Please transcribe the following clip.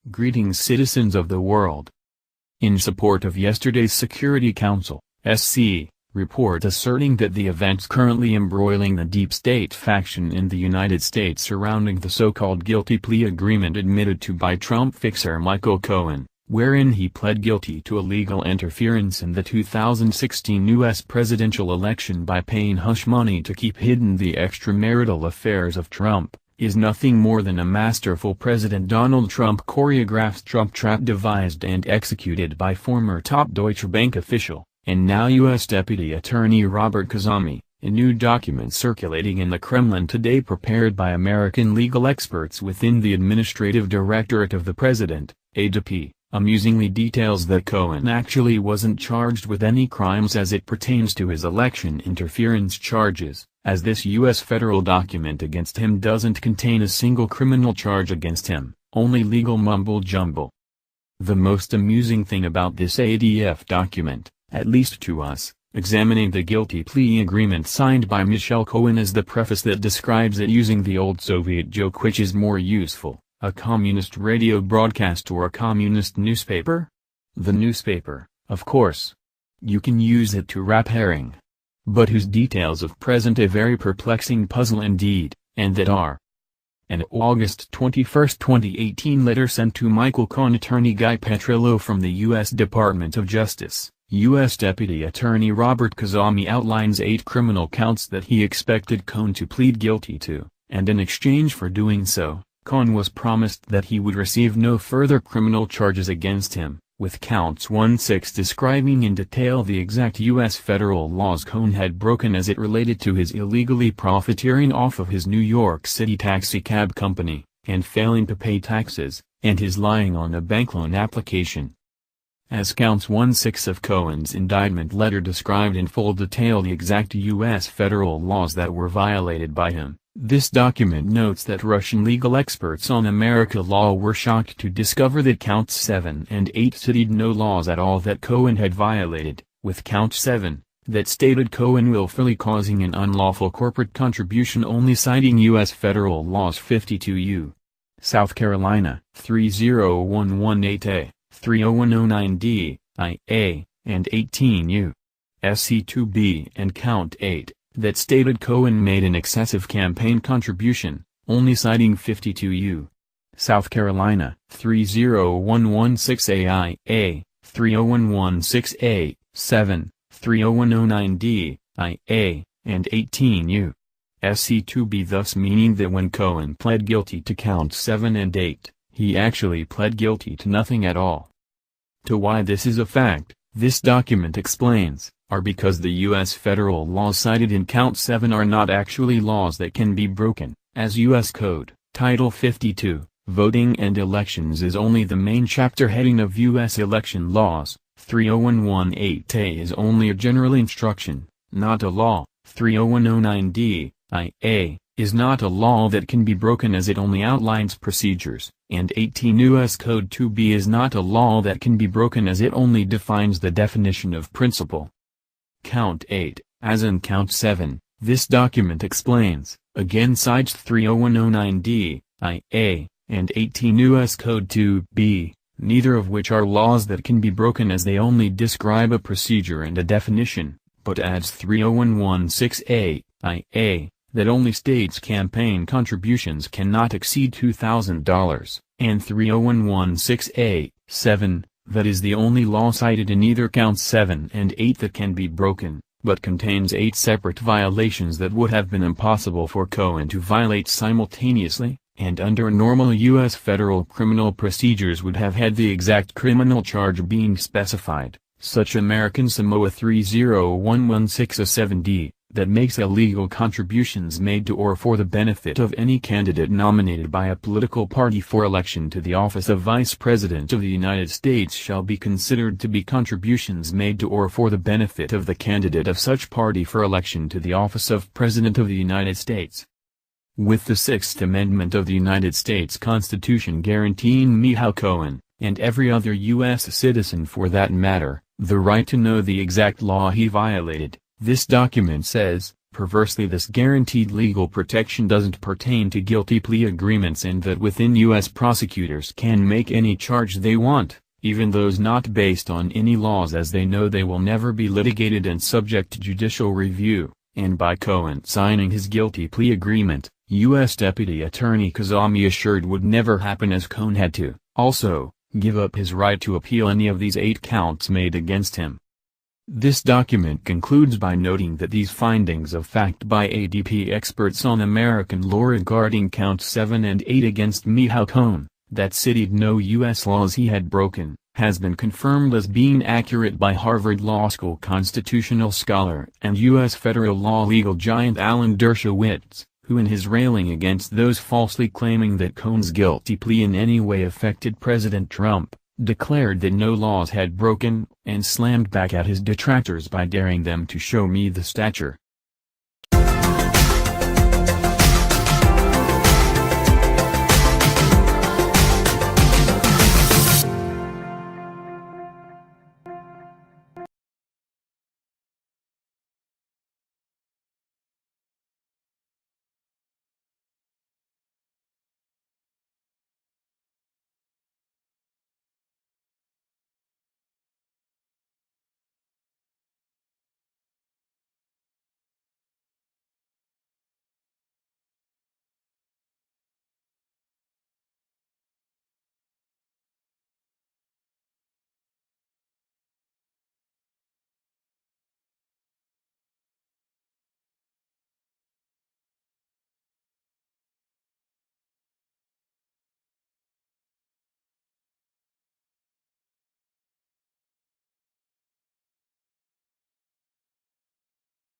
Greetings citizens of the world. In support of yesterday's Security Council (SC) report asserting that the events currently embroiling the deep state faction in the United States surrounding the so-called guilty plea agreement admitted to by Trump fixer Michael Cohen, wherein he pled guilty to illegal interference in the 2016 U.S. presidential election by paying hush money to keep hidden the extramarital affairs of Trump, is nothing more than a masterful President Donald Trump choreographed Trump trap devised and executed by former top Deutsche Bank official, and now U.S. Deputy Attorney Robert Khuzami. A new document circulating in the Kremlin today prepared by American legal experts within the Administrative Directorate of the President, ADP, amusingly details that Cohen actually wasn't charged with any crimes as it pertains to his election interference charges, as this U.S. federal document against him doesn't contain a single criminal charge against him, only legal mumble-jumble. The most amusing thing about this ADF document, at least to us, examining the guilty plea agreement signed by Michael Cohen, is the preface that describes it using the old Soviet joke, which is more useful, a communist radio broadcast or a communist newspaper? The newspaper, of course. You can use it to wrap herring. But whose details of present a very perplexing puzzle indeed, and that are. An August 21, 2018 letter sent to Michael Cohen attorney Guy Petrillo from the U.S. Department of Justice, U.S. Deputy Attorney Robert Khuzami outlines 8 criminal counts that he expected Cohen to plead guilty to, and in exchange for doing so, Cohen was promised that he would receive no further criminal charges against him, with counts 1-6 describing in detail the exact U.S. federal laws Cohen had broken as it related to his illegally profiteering off of his New York City taxicab company, and failing to pay taxes, and his lying on a bank loan application. As counts 1-6 of Cohen's indictment letter described in full detail the exact U.S. federal laws that were violated by him, this document notes that Russian legal experts on America law were shocked to discover that counts 7 and 8 cited no laws at all that Cohen had violated, with count 7, that stated Cohen willfully causing an unlawful corporate contribution only citing U.S. federal laws 52 U. South Carolina 30118A, 30109D, I.A., and 18 U. SC2B, and count 8. That stated Cohen made an excessive campaign contribution, only citing 52 U. South Carolina 30116AI, 30116A, 7, 30109D, IA, and 18 U. SC2B, thus meaning that when Cohen pled guilty to counts 7 and 8, he actually pled guilty to nothing at all. To why this is a fact, this document explains, are because the U.S. federal laws cited in count 7 are not actually laws that can be broken, as U.S. Code, Title 52, Voting and Elections is only the main chapter heading of U.S. election laws. 30118A is only a general instruction, not a law. 30109D, IA, is not a law that can be broken as it only outlines procedures, and 18 U.S. Code 2B is not a law that can be broken as it only defines the definition of principle. Count 8, as in count 7, this document explains, again cites 30109D, IA, and 18 U.S. Code 2B, neither of which are laws that can be broken as they only describe a procedure and a definition, but adds 30116A, IA, that only states campaign contributions cannot exceed $2,000, and 30116A, 7, that is the only law cited in either counts 7 and 8 that can be broken, but contains 8 separate violations that would have been impossible for Cohen to violate simultaneously, and under normal U.S. federal criminal procedures would have had the exact criminal charge being specified, such American Samoa 30116A7D, that makes illegal contributions made to or for the benefit of any candidate nominated by a political party for election to the office of Vice President of the United States shall be considered to be contributions made to or for the benefit of the candidate of such party for election to the office of President of the United States. With the Sixth Amendment of the United States Constitution guaranteeing Michael Cohen, and every other U.S. citizen for that matter, the right to know the exact law he violated, this document says, Perversely, this guaranteed legal protection doesn't pertain to guilty plea agreements, and that within U.S. prosecutors can make any charge they want, even those not based on any laws, as they know they will never be litigated and subject to judicial review. And by Cohen signing his guilty plea agreement, U.S. Deputy Attorney Kazami assured would never happen, as Cohen had to, also, give up his right to appeal any of these 8 counts made against him. This document concludes by noting that these findings of fact by ADP experts on American law regarding counts 7 and 8 against Michael Cohen, that cited no U.S. laws he had broken, has been confirmed as being accurate by Harvard Law School constitutional scholar and U.S. federal law legal giant Alan Dershowitz, who in his railing against those falsely claiming that Cohen's guilty plea in any way affected President Trump, declared that no laws had broken, and slammed back at his detractors by daring them to show me the stature,